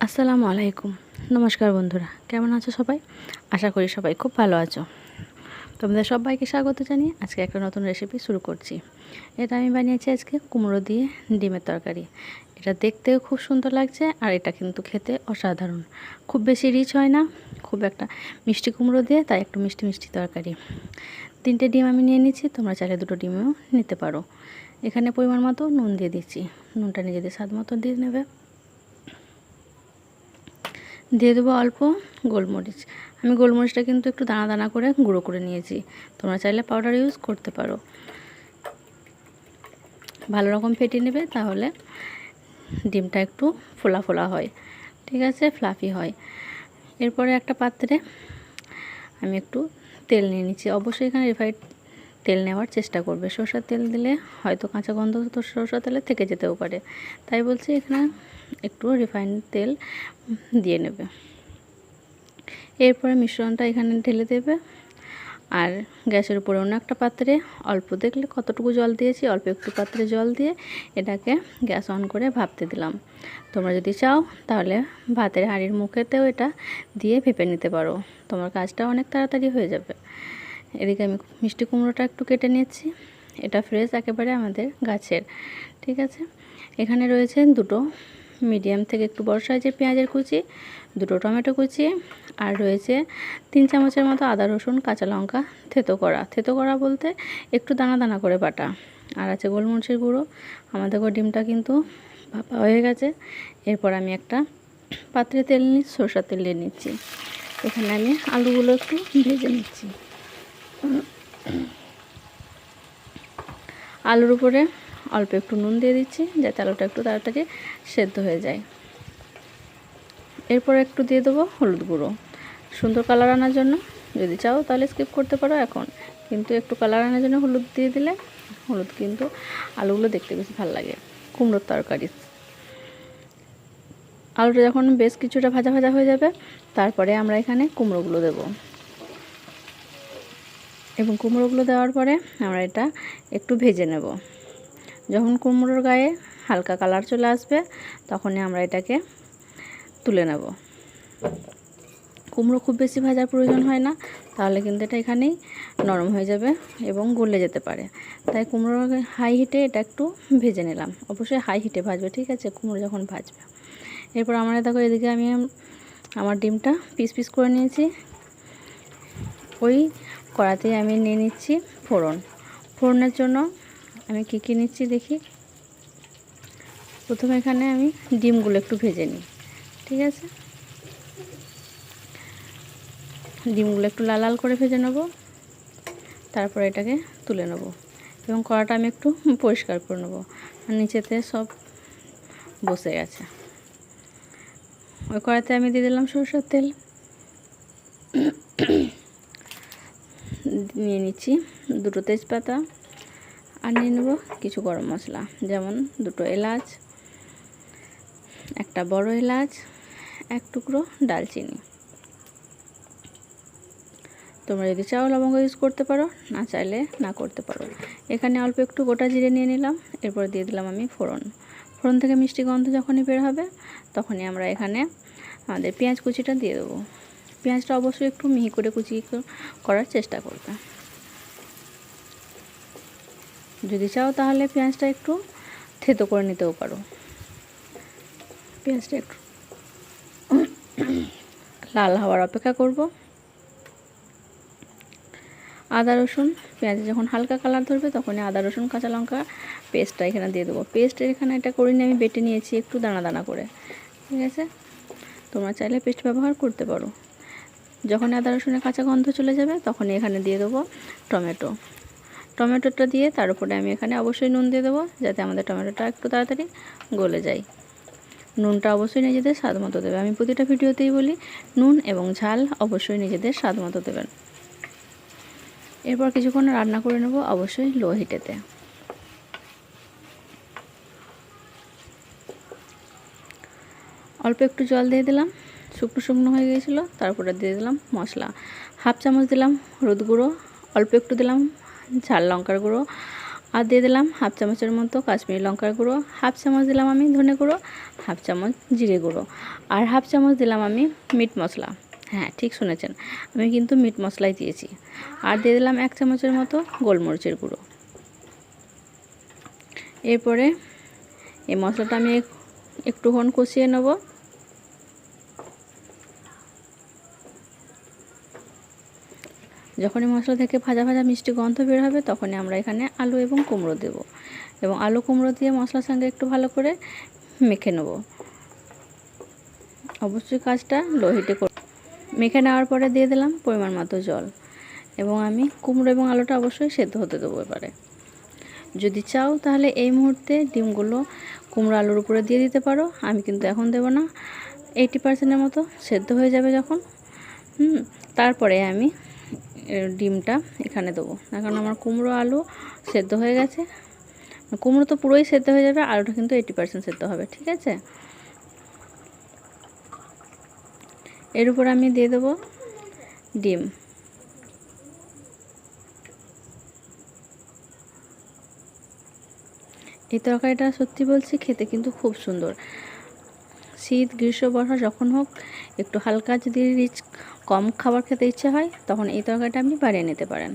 আসসালামু আলাইকুম। নমস্কার বন্ধুরা, কেমন আছো সবাই? আশা করি সবাই খুব ভালো আছো। তোমাদের সবাইকে স্বাগত জানিয়ে আজকে একটা নতুন রেসিপি শুরু করছি। এটা আমি বানিয়েছি আজকে কুমড়ো দিয়ে ডিমের তরকারি। এটা দেখতেও খুব সুন্দর লাগছে আর এটা কিন্তু খেতে অসাধারণ। খুব বেশি রিচ হয় না, খুব একটা মিষ্টি কুমড়ো দিয়ে, তাই একটু মিষ্টি মিষ্টি তরকারি। 3টে ডিম আমি নিয়ে নিচ্ছি, তোমরা চাইলে 2টো ডিমও নিতে পারো। এখানে পরিমাণ মতো নুন দিয়ে দিচ্ছি, নুনটা নিজেদের স্বাদ মতো দিয়ে নেবে। দিয়ে দেবো অল্প গোলমরিচ। আমি গোলমরিচটা কিন্তু একটু দানা দানা করে গুঁড়ো করে নিয়েছি, তোমরা চাইলে পাউডার ইউজ করতে পারো। ভালো রকম ফেটিয়ে নেবে, তাহলে ডিমটা একটু ফোলা ফোলা হয়, ঠিক আছে, ফ্লাফি হয়। এরপরে একটা পাত্রে আমি একটু তেল নিয়ে নিচ্ছি। অবশ্যই এখানে রিফাইন্ড তেল নেওয়ার চেষ্টা করবে। সরষের তেল দিলে হয়তো কাঁচা গন্ধ তো সরষের তেলে থেকে যেতেও পারে, তাই বলছি এখানে একটু রিফাইন্ড তেল দিয়ে নেবে। এরপরে মিশ্রণটা এখানে ঢেলে দেবে আর গ্যাসের উপরে অন্য একটা পাত্রে অল্প, দেখলে কতটুকু জল দিয়েছি, অল্প একটু পাত্রে জল দিয়ে এটাকে গ্যাস অন করে ভাপতে দিলাম। তোমরা যদি চাও তাহলে ভাতের হাঁড়ির মুখেতেও এটা দিয়ে ভেপে নিতে পারো, তোমার কাজটা অনেক তাড়াতাড়ি হয়ে যাবে। এদিকে আমি মিষ্টি কুমড়োটা একটু কেটে নিচ্ছি, এটা ফ্রেশ একেবারে আমাদের গাছের, ঠিক আছে। এখানে রয়েছে 2টো মিডিয়াম থেকে একটু বড় সাইজের পেঁয়াজের কুচি, 2টো টমেটো কুচি, আর রয়েছে 3 চামচের মতো আদা রসুন কাঁচা লঙ্কা থেতো করা বলতে একটু দানা দানা করে বাটা, আর আছে গোলমরিচের গুঁড়ো। আমাদের ডিমটা কিন্তু ভাপা হয়ে গেছে। এরপর আমি একটা পাত্রে সরষের তেল নিয়ে নিচ্ছি। এখানে আমি আলুগুলো একটু ভেজে নিচ্ছি। আলুর উপরে অল্প একটু নুন দিয়ে দিচ্ছি, যাতে আলুটা একটু তাড়াতাড়ি সেদ্ধ হয়ে যায়। এরপর একটু দিয়ে দেবো হলুদ গুঁড়ো, সুন্দর কালার আনার জন্য। যদি চাও তাহলে স্কিপ করতে পারো এখন, কিন্তু একটু কালার আনার জন্য হলুদ দিয়ে দিলে, হলুদ কিন্তু আলুগুলো দেখতে বেশি ভালো লাগে কুমড়োর তরকারি। আলুটা যখন বেশ কিছুটা ভাজা ভাজা হয়ে যাবে, তারপরে আমরা এখানে কুমড়োগুলো দেব, এবং কুমড়োগুলো দেওয়ার পরে আমরা এটা একটু ভেজে নেব। যখন কুমড়োর গায়ে হালকা কালার চলে আসবে, তখনই আমরা এটাকে তুলে নেব। কুমড়ো খুব বেশি ভাজার প্রয়োজন হয় না, তাহলে কিন্তু এটা এখানেই নরম হয়ে যাবে এবং গলে যেতে পারে। তাই কুমড়ো হাই হিটে এটা একটু ভেজে নিলাম, অবশ্যই হাই হিটে ভাজবে, ঠিক আছে, কুমড়ো যখন ভাজবে। এরপর আমরা দেখো এদিকে আমি আমার ডিমটা পিস পিস করে নিয়েছি। ওই কড়াতেই আমি নিয়ে নিচ্ছি ফোড়নের জন্য আমি কী নিচ্ছি দেখি। প্রথমে এখানে আমি ডিমগুলো একটু ভেজে নিই, ঠিক আছে। ডিমগুলো একটু লাল লাল করে ভেজে নেব, তারপর এটাকে তুলে নেব এবং কড়াটা আমি একটু পরিষ্কার করে নেব, আর নিচেতে সব বসে গেছে। ওই কড়াতে আমি দিয়ে দিলাম সরষের তেল, নিয়ে নিচ্ছি 2টো তেজপাতা, আর নিয়ে নেব কিছু গরম মশলা, যেমন 2টো এলাচ, একটা বড় এলাচ, 1 টুকরো দালচিনি। তোমরা যদি চাও লবঙ্গ ইউজ করতে পারো, না চাইলে না করতে পারো। এখানে অল্প একটু গোটা জিরে নিয়ে নিলাম। এরপর দিয়ে দিলাম আমি ফোড়ন থেকে মিষ্টি গন্ধ যখনই বের হবে, তখনই আমরা এখানে আমাদের পেঁয়াজ কুচিটা দিয়ে দেবো। পেঁয়াজটা অবশ্যই একটু মিহি করে কুচি করার চেষ্টা করবে। যদি চাও তাহলে পেঁয়াজটা একটু থেতো করে নিতেও পারো। পেঁয়াজটা একটু লাল হওয়ার অপেক্ষা করব। আদা রসুন পেঁয়াজে যখন হালকা কালার ধরবে, তখনই আদা রসুন কাঁচা লঙ্কা পেস্টটা এখানে দিয়ে দেবো। পেস্টের এখানে এটা করিনি, আমি বেটে নিয়েছি একটু দানা দানা করে, ঠিক আছে। তোমরা চাইলে পেস্ট ব্যবহার করতে পারো। যখন আদা রসুনের কাঁচা গন্ধ চলে যাবে, তখনই এখানে দিয়ে দেবো টমেটোটা দিয়ে তার উপরে আমি এখানে অবশ্যই নুন দিয়ে দেবো, যাতে আমাদের টমেটোটা একটু তাড়াতাড়ি গলে যায়। নুনটা অবশ্যই নিজেদের স্বাদ মতো দেবে। আমি প্রতিটা ভিডিওতেই বলি, নুন এবং ঝাল অবশ্যই নিজেদের স্বাদ মতো দেবেন। এরপর কিছুক্ষণ রান্না করে নেব, অবশ্যই লো হিটেতে। অল্প একটু জল দিয়ে দিলাম, শুকনো শুকনো হয়ে গিয়েছিলো। তারপরে দিয়ে দিলাম মশলা, 1/2 চামচ দিলাম হলুদ গুঁড়ো, অল্প একটু দিলাম ঝাল লঙ্কার গুঁড়ো, আর দিয়ে দিলাম হাফ চামচের মতো কাশ্মীরি লঙ্কার গুঁড়ো, হাফ চামচ দিলাম আমি ধনে গুঁড়ো, হাফ চামচ জিরে গুঁড়ো, আর হাফ চামচ দিলাম আমি মিট মশলা। হ্যাঁ, ঠিক শুনেছেন, আমি কিন্তু মিট মশলাই দিয়েছি। আর দিয়ে দিলাম 1 চামচের মতো গোলমরিচের গুঁড়ো। এরপরে এই মশলাটা আমি একটুক্ষণ কষিয়ে নেব। যখনই মশলা থেকে ভাজা ভাজা মিষ্টি গন্ধ বের হবে তখনই আমরা এখানে আলু এবং কুমড়ো দেব, এবং আলু কুমড়ো দিয়ে মশলার সঙ্গে একটু ভালো করে মেখে নেব। অবশ্যই কাজটা লো হিটে মেখে নেওয়ার পরে দিয়ে দিলাম পরিমাণ মতো জল, এবং আমি কুমড়ো এবং আলুটা অবশ্যই সেদ্ধ হতে দেবো। এবারে যদি চাও তাহলে এই মুহূর্তে ডিমগুলো কুমড়ো আলুর উপরে দিয়ে দিতে পারো, আমি কিন্তু এখন দেবো না। 80%-এর মতো সেদ্ধ হয়ে যাবে যখন, তারপরে আমি ডিমটা এখানে দেবো। এখন আমার কুমড়ো আলু সেদ্ধ হয়ে গেছে। কুমড়ো তো পুরোই সেদ্ধ হয়ে যাবে, আলুটা কিন্তু 80% সেদ্ধ হবে, ঠিক আছে। এর উপর আমি দিয়ে দেবো ডিম। এই তরকারিটা সত্যি বলছি খেতে কিন্তু খুব সুন্দর। শীত, গ্রীষ্ম, বর্ষা যখন হোক একটু হালকা যদি রিচ কম খাবার খেতে ইচ্ছে হয় তখন এই তরকারিটা আপনি বানিয়ে নিতে পারেন।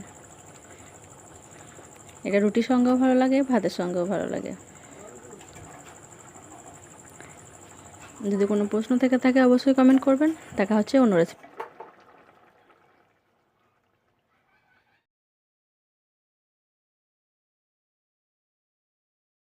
এটা রুটির সঙ্গেও ভালো লাগে, ভাতের সঙ্গেও ভালো লাগে। যদি কোনো প্রশ্ন থেকে থাকে অবশ্যই কমেন্ট করবেন। দেখা হচ্ছে অন্য রেসিপি।